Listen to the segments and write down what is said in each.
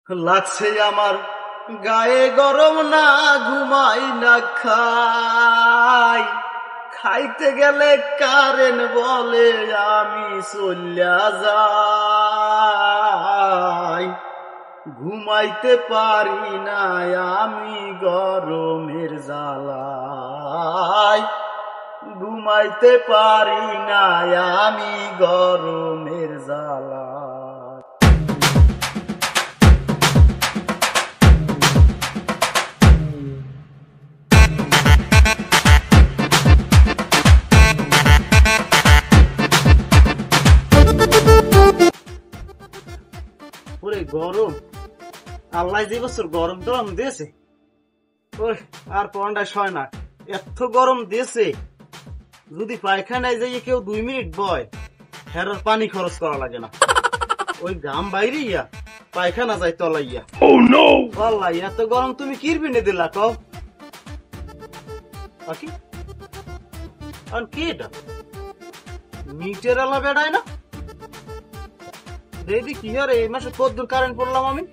লাগছে আমার গায়ে গরম, না ঘুমাই না খাই, খাইতে গেলে কারেন্ট বলে আমি চলিয়া যাই, ঘুমাইতে পারি না আমি গরমের জ্বালায়, ঘুমাইতে পারি না আমি গরমের জ্বালায়। ওরে গরম, আল্লাহ যে বছর গরম টরম দিয়েছে, ওই আর পড়াটা সয় না, এত গরম দিয়েছে। যদি পায়খানায় যাইয়ে কেউ 2 মিনিট বয়, হেরার পানি খরচ করা লাগে না, ওই ঘাম বাইরে ইয়া পায়খানা যায় তলাইয়া। আল্লাহ, এত গরম তুমি কি বিনে দিলা কও? কি এটা মিটের আলা বেড়ায় না? দেখি কি আর এই মাসে কতদূর কারেন্ট পড়লাম আমি।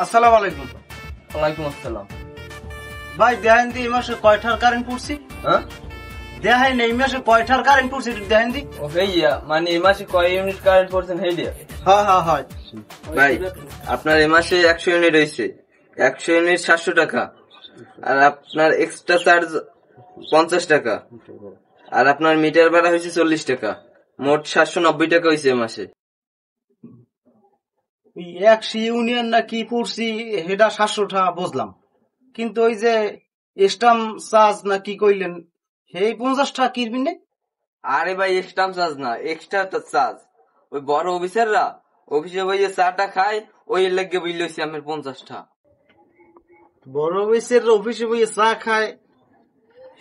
আসসালামু আলাইকুম। ওয়ালাইকুম আসসালাম। ভাই দেখেন দি এই মাসে কয়টার কারেন্ট পড়ছি? হ্যাঁ, দেখেন এই মাসে কয়টার কারেন্ট পড়ছি দেখেন দি। ও ভাইয়া, মানে এই মাসে কয় ইউনিট কারেন্ট পড়ছেন হেডিয়া? হ্যাঁ হ্যাঁ হ্যাঁ ভাই, আপনার এই মাসে 100 ইউনিট হয়েছে, 100 ইউনিট 700 টাকা, আর আপনার এক্সট্রা চার্জ 50 টাকা, আর আপনার মিটার ভাড়া হয়েছে 40 টাকা, মোট 790 টাকা হয়েছে এই মাসে। 100 ইউনিয়ন না কি পড়ছি হেডা 700 টাকা বুঝলাম, কিন্তু ওই যে স্টাম্প চার্জ না কি কইলেন সেই 50 টাকা কিরবি না? আরে ভাই, স্টাম্প চার্জ না, এক্সট্রা চার্জ। ওই বড় অফিসাররা অফিসে বইয়ে চাটা খায়, ওই লেগে বুঝলে হয়েছে আমার 50 টাকা। বড় অফিসের অফিসে বইয়ে চা খায়,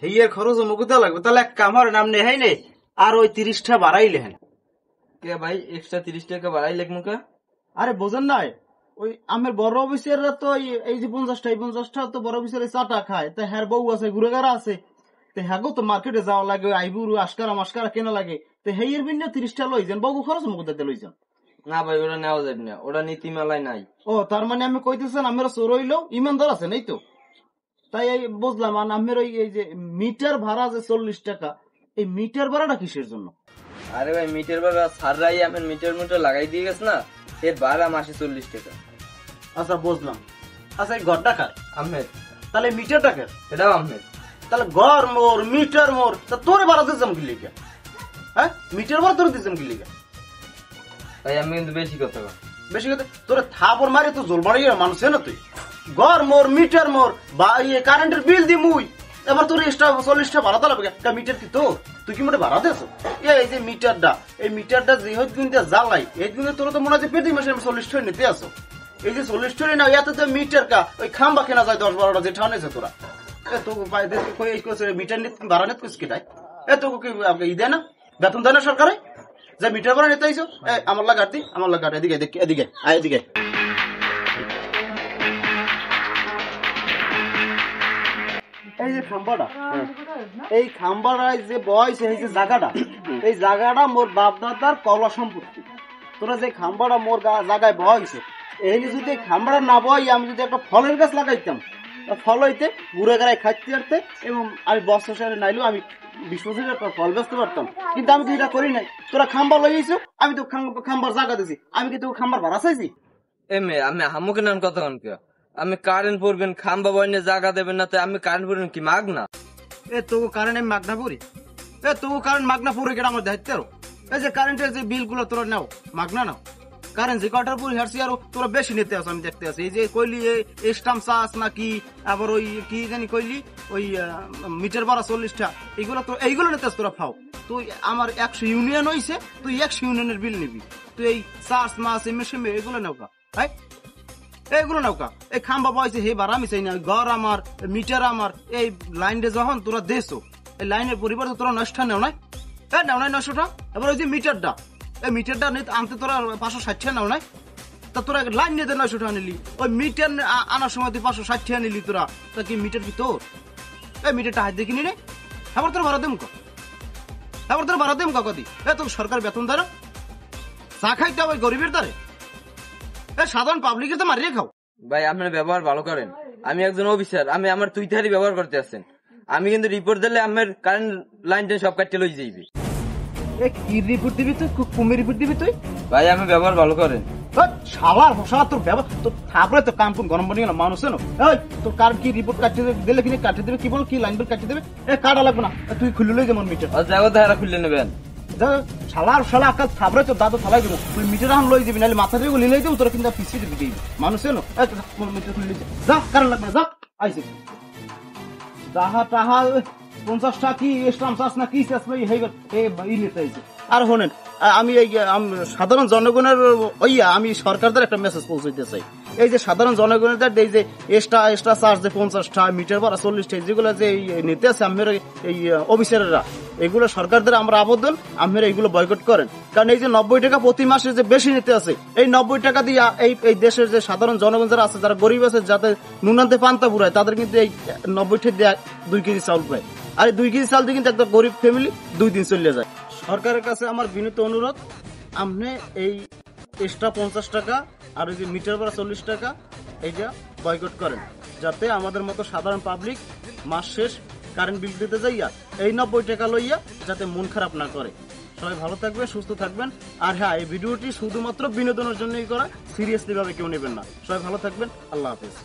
হেয়ার খরচ মুকুতা লাগবে। তাহলে এক কামার নাম নেহাই নে, আর ওই 30 টাকা বাড়াইলে হেন। কে ভাই, এক্সট্রা 30 টাকা বাড়াই লেখমুকা? আরে বোঝেন নাই, ওই আমার বড় অফিসেররা তো এই যে 50 টাকা 50 টাকা তো বড় অফিসের চাটা খায়, তা হ্যার বউ আছে ঘুরেগারা আছে, তো হ্যাগো তো মার্কেটে যাওয়া লাগে, আইবুরু আশকারা মাস্কারা কেনা লাগে, তো হেয়ার বিন্য 30 টাকা লই যান, বউ খরচ মুকুতাতে লই যান। না ভাই, ওটা নেওয়া যাবে না, ওটা নীতিমালায় নাই। ও তার মানে আমি কইতেছেন আমরা চোর হইলেও ইমানদার আছেন, এই তো? তাই এই বুঝলাম। আর আমের ওই এই যে মিটার ভাড়া যে 40 টাকা, এই মিটার ভাড়াটা কিসের জন্য? আরে ভাই, মিটার ভাড়া সাররাই আমার মিটার লাগাই দিয়ে গেছে না, এর ভাড়া মাসে 40 টাকা। আচ্ছা বুঝলাম। আচ্ছা এই ঘর টাকার আহমেদ, তাহলে মিটার টাকার এটাও আহমেদ। তাহলে ঘর মোর মিটার মোর, তা তোরে ভাড়া দিতাম কি লিখা? হ্যাঁ, মিটার ভাড়া তোরে দিতাম কি লিখা? ভাই আমি কিন্তু বেশি কথা বল। বেশি কথা তোরে থাপড় মারি তো জোল মারি মানুষ না তুই। ঘর মোর মিটার মোর, বা ইয়ে কারেন্টের বিল দি মুই, এবার তোর এক্সট্রা 40 টাকা ভাড়া দিলাম। মিটার কি তোর? তুই কি মোটে ভাড়া দেছো? এই যে মিটারটা, এই মিটারটা যে দিন জ্বালাই, এই দিনে তোর তো মনে হয় প্রতি মাসে 40 টাকা নিতে আসো। এই যে 40 টাকা না, এত তো মিটার কা ওই খাম্বা কেনা যায় 10-12টা যে ঠানেছে তোরা। তো মিটার নিতে ভাড়া নিতে কুস কিটাই এত ই দেয় না, বেতন দেয় না সরকারে, যে মিটার ভাড়া নিতে আইসো। আমার লাগাতি আমার লাগা এদিকে এদিকে আয় এদিকে। এই যে খাম্বাটা, এই খাম্বাটায় যে বয়স, এই যে জায়গাটা, এই জায়গাটা মোর বাপ দাদার কলা সম্পত্তি। তোরা যে খাম্বাটা মোর জায়গায় বয়সে, এই যদি খাম্বাটা না বয়, আমি যদি একটা ফলের গাছ লাগাইতাম, ফল হইতে ঘুরে গাড়ায় খাইতে পারতে, এবং আমি বছর সারে নাইলেও আমি 20 বছরের একটা ফল বেচতে পারতাম। কিন্তু আমি তো এটা করি নাই। তোরা খাম্বা লইয়েছো, আমি তো খাম্বার জায়গা দিছি, আমি কি তোকে খাম্বার ভাড়া চাইছি? এমে আমি হামুকে নাম কথা কনকে, আমি কারেন্ট পড়বেন খাম্বা বইনে জায়গা দেবেন না, তো আমি কারেন্ট পড়বেন কি মাগ না? তোকে কারেন্ট আমি মাগনা পড়ি? তোকে কারেন্ট মাগনা পড়ে গেলে আমার দায়িত্ব আরো। এই যে কারেন্টের যে বিল গুলো তোরা নাও, মাগনা নাও। কারেন্ট যে কটার পর হারছি আরো তোরা বেশি নিতে আসো, আমি দেখতে আছি। এই যে কইলি স্টাম্প চার্জ নাকি, আবার ওই কি জানি কইলি ওই মিটার ভাড়া 40 টাকা, এইগুলো নিতে তোরা ফাও। তুই আমার 100 ইউনিয়ন হইছে, তুই 100 ইউনিয়নের বিল নিবি। তুই এই চার্জ মাস এমএসএম এগুলো নৌকা, হ্যাঁ এইগুলো নৌকা। এই খাম্বা বয়সে হে ভাড়া আমি চাই না। ঘর আমার, মিটার আমার, এই লাইনে যখন তোরা দেছো, এই লাইনের পরিবর্তে তোরা নষ্ট নেও নাই, নেও নাই 900 টাকা। এবার ওই যে মিটারটা, এই মিটারটা আনতে তোরা 560 টাকা নাও নাই, তা তোরা লাইন নিয়ে 900 টাকা নিলি। ওই মিটার আনার সময় তুই 560 টাকা নিলি তোরা, তা কি মিটার কি তোর? এই মিটারটা হাত দেখিনি রে, আবার তোর ভাড়া দেবো আবার তোর ভাড়া দেবো কদি এ তোর সরকার বেতন দ্বারা চা খাইতে হবে গরিবের দ্বারে এ সাধারণ পাবলিকের তো মারিয়ে খাও। ভাই আপনার ব্যবহার ভালো করেন, আমি একজন অফিসার, আমি আমার তুইতারি ব্যবহার করতে আসছেন, আমি কিন্তু রিপোর্ট দিলে আমার কারেন্ট লাইন সব কাটতে লই যাইবে। এ কি রিপোর্ট দিবি তুই, কুমির রিপোর্ট দিবি তুই? ভাই আমি ব্যবহার ভালো করেন। শালা তোর ব্যবহার তোর থাপড়ে তো কাম কোন গরম বানিয়ে না মানুষ না। এই তোর কার কি রিপোর্ট কাটতে দিলে কিনে কাটতে দেবে, কি বল কি লাইন বিল কাটতে দেবে? এ কাটা লাগবে না, তুই খুলে লই যেমন মিটার জায়গা হারা খুললে নেবেন। শালা আকাল থাপড়ে তোর দাদু থালাই দেবো, তুই মিটার এখন লই দিবি, নাহলে মাথা দিয়ে লিলাই দেবো, তোরা কিন্তু পিছিয়ে দিবি দিবি মানুষ না। মিটার খুলে লই যা, কারণ লাগবে না, যা আইসি যাহা তাহা 50 টাকা কি স্টাম চাষ না কি চাষ ভাই হয়ে গেল এই নিতে আইছে। আর শোনেন আমি এই সাধারণ জনগণের আমি সরকারদের একটা মেসেজ পৌঁছাইতে চাই। এই যে সাধারণ জনগণের এই যে এক্সট্রা চার্জ যে 50 টাকা মিটার ভাড়া 40 টাকা যেগুলো যে নিতে আছে আমার এই অফিসাররা, এগুলো সরকারদের আমরা আবেদন আপনারা এইগুলো বয়কট করেন। কারণ এই যে 90 টাকা প্রতি মাসে যে বেশি নিতে আছে, এই 90 টাকা দিয়ে এই দেশের যে সাধারণ জনগণ যারা আছে, যারা গরিব আছে, যাতে নুনান্তে পান্তা পুরায়, তাদের কিন্তু এই 90 টাকা দিয়ে 2 কেজি চাউল পায়। আর 2 কেজি চাল দিয়ে কিন্তু একটা গরিব ফ্যামিলি 2 দিন চলে যায়। সরকারের কাছে আমার বিনীত অনুরোধ, আপনি এই এক্সট্রা 50 টাকা আর ওই যে মিটার ভাড়া 40 টাকা এইটা বয়কট করেন, যাতে আমাদের মতো সাধারণ পাবলিক মাস শেষ কারেন্ট বিল দিতে যাইয়া এই 90 টাকা লইয়া যাতে মন খারাপ না করে। সবাই ভালো থাকবেন, সুস্থ থাকবেন। আর হ্যাঁ, এই ভিডিওটি শুধুমাত্র বিনোদনের জন্যই করা, সিরিয়াসলি ভাবে কেউ নেবেন না। সবাই ভালো থাকবেন, আল্লাহ হাফেজ।